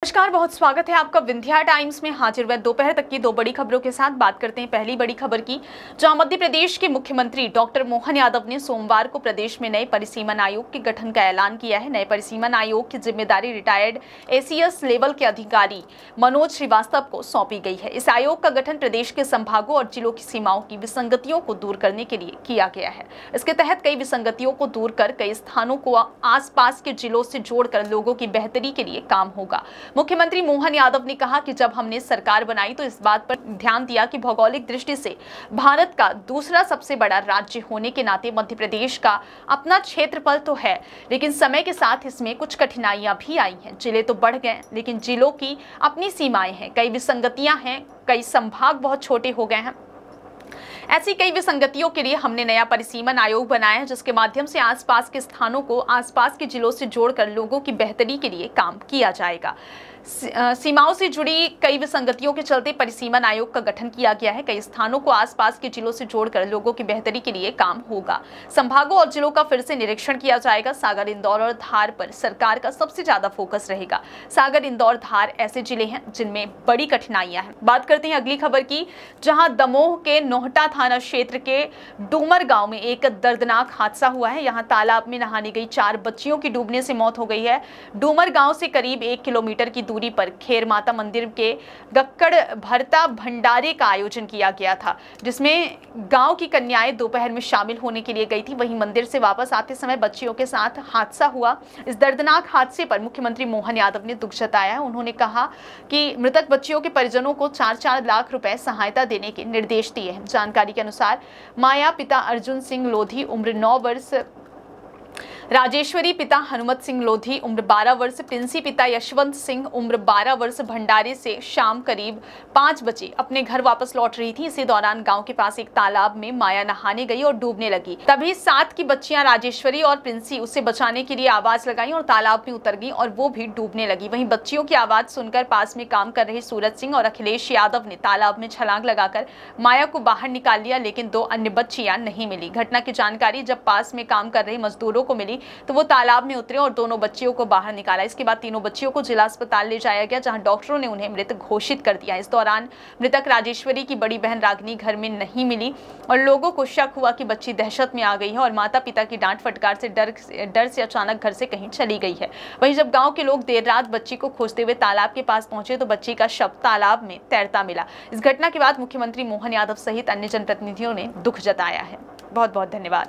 नमस्कार, बहुत स्वागत है आपका विंध्या टाइम्स में। हाजिर हुए दोपहर तक की दो बड़ी खबरों के साथ। बात करते हैं पहली बड़ी खबर की, जहां मध्य प्रदेश के मुख्यमंत्री डॉक्टर मोहन यादव ने सोमवार को प्रदेश में नए परिसीमन आयोग के गठन का ऐलान किया है। नए परिसीमन आयोग की जिम्मेदारी रिटायर्ड एसीएस लेवल के अधिकारी मनोज श्रीवास्तव को सौंपी गई है। इस आयोग का गठन प्रदेश के संभागों और जिलों की सीमाओं की विसंगतियों को दूर करने के लिए किया गया है। इसके तहत कई विसंगतियों को दूर कर कई स्थानों को आसपास के जिलों से जोड़कर लोगों की बेहतरी के लिए काम होगा। मुख्यमंत्री मोहन यादव ने कहा कि जब हमने सरकार बनाई तो इस बात पर ध्यान दिया कि भौगोलिक दृष्टि से भारत का दूसरा सबसे बड़ा राज्य होने के नाते मध्य प्रदेश का अपना क्षेत्रफल तो है, लेकिन समय के साथ इसमें कुछ कठिनाइयां भी आई हैं। जिले तो बढ़ गए, लेकिन जिलों की अपनी सीमाएं हैं, कई विसंगतियां हैं, कई संभाग बहुत छोटे हो गए हैं। ऐसी कई विसंगतियों के लिए हमने नया परिसीमन आयोग बनाया है, जिसके माध्यम से आसपास के स्थानों को आसपास के जिलों से जोड़कर लोगों की बेहतरी के लिए काम किया जाएगा। सीमाओं से जुड़ी कई विसंगतियों के चलते परिसीमन आयोग का गठन किया गया है। कई स्थानों को आसपास के जिलों से जोड़कर लोगों की बेहतरी के लिए काम होगा। संभागों और जिलों का फिर से निरीक्षण किया जाएगा। सागर, इंदौर और धार पर सरकार का सबसे ज्यादा फोकस रहेगा। सागर, इंदौर, धार ऐसे जिले हैं जिनमें बड़ी कठिनाइयां हैं। बात करते हैं अगली खबर की, जहां दमोह के नोहटा थाना क्षेत्र के डूमर गांव में एक दर्दनाक हादसा हुआ है। यहां तालाब में नहाने गई 4 बच्चियों की डूबने से मौत हो गई है। डूमर गांव से करीब 1 किलोमीटर की दूरी पर खेर माता मंदिर के गक्कड़ भरता भंडारे का आयोजन किया गया था, जिसमें गांव की कन्याएं दोपहर में शामिल होने के लिए गई थी। वहीं मंदिर से वापस आते समय बच्चियों के साथ हादसा हुआ। इस दर्दनाक हादसे पर मुख्यमंत्री मोहन यादव ने दुख जताया है। उन्होंने कहा कि मृतक बच्चियों के परिजनों को 4-4 लाख रुपए सहायता देने के निर्देश दिए हैं। जानकारी के अनुसार माया पिता अर्जुन सिंह लोधी उम्र 9 वर्ष, राजेश्वरी पिता हनुमत सिंह लोधी उम्र 12 वर्ष, प्रिंसी पिता यशवंत सिंह उम्र 12 वर्ष भंडारे से शाम करीब 5 बजे अपने घर वापस लौट रही थी। इसी दौरान गांव के पास एक तालाब में माया नहाने गई और डूबने लगी। तभी 7 की बच्चियां राजेश्वरी और प्रिंसी उसे बचाने के लिए आवाज लगाई और तालाब में उतर गई और वो भी डूबने लगी। वहीं बच्चियों की आवाज सुनकर पास में काम कर रहे सूरज सिंह और अखिलेश यादव ने तालाब में छलांग लगाकर माया को बाहर निकाल लिया, लेकिन 2 अन्य बच्चियां नहीं मिली। घटना की जानकारी जब पास में काम कर रहे मजदूरों को मिली तो वो तालाब में उतरे और दोनों बच्चियों को बाहर निकाला। इसके बाद तीनों बच्चियों को जिला अस्पताल ले जाया गया, जहां डॉक्टरों ने उन्हें मृत घोषित कर दिया। इस दौरान मृतक राजेश्वरी की बड़ी बहन रागिनी घर में नहीं मिली और लोगों को शक हुआ कि बच्ची दहशत में आ गई है और माता पिता की डांट फटकार से डर से अचानक घर से कहीं चली गई है। वहीं जब गांव के लोग देर रात बच्ची को खोजते हुए तालाब के पास पहुंचे तो बच्ची का शव तालाब में तैरता मिला। इस घटना के बाद मुख्यमंत्री मोहन यादव सहित अन्य जनप्रतिनिधियों ने दुख जताया है। बहुत बहुत धन्यवाद।